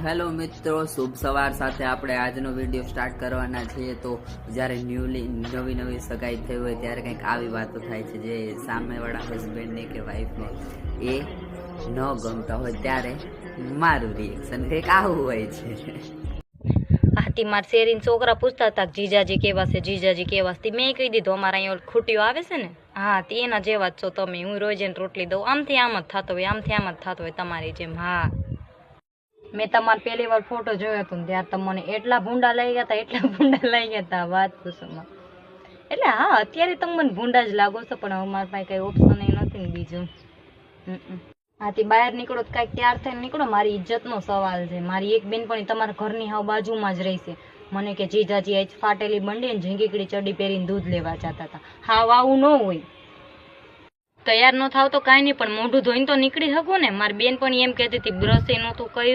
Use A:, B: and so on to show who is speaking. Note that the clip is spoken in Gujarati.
A: હેલો મિત્રો, શુભ સવાર સાથે આપણે આજનો વિડીયો સ્ટાર્ટ કરવાના છીએ. તો જ્યારે નવી સગાઈ થઈ હોય ત્યારે કંઈક આવી વાતો થાય છે જે સામેવાળા હસબન્ડને કે વાઈફને એ ન ગમતા હોય ત્યારે મારું રિએક્શન કંઈક આવું હોય છે.
B: હાથી માર શેરીન છોકરા પૂછતા હતા જીજાજી કેવા છે, જીજાજી કેવા છે. મેં કહી દીધું અમારા અહીંયા ખૂટીઓ આવે છે ને, હા તે એના જેવા જ છો તમે. હું રોજ એને રોટલી દઉં. આમથી આમ જ થતો હોય, આમથી આમ જ થતો હોય તમારી જેમ. હા, મેં તમારો પહેલી વાર ફોટો જોયો હતો ને ત્યારે તમને એટલા ભૂંડા લઈ ગયા હતા, વાત પૂછોમાં. એટલે હા, અત્યારે તમે મને ભૂંડા જ લાગો છો, પણ હવે મારા પાસે કઈ ઓપ્શન નથી ને બીજું. હાથી બહાર નીકળો તો કાંઈક તૈયાર થઈને નીકળો. મારી ઇજ્જતનો સવાલ છે. મારી એક બેનપણી તમારા ઘરની હાવ બાજુમાં જ રહેશે. મને કે જીજાજી આજ ફાટેલી બંડી ને ઝીંગીકડી ચડી પહેરીને દૂધ લેવા જતા હતા. હાવ આવું ન હોય. તૈયાર ન થાવ તો કાંઈ નહીં, પણ મોઢું ધોઈને તો નીકળી શકો ને. મારી બેનપણી એમ કહેતી હતી બ્રશ એ નહોતું કર્યું.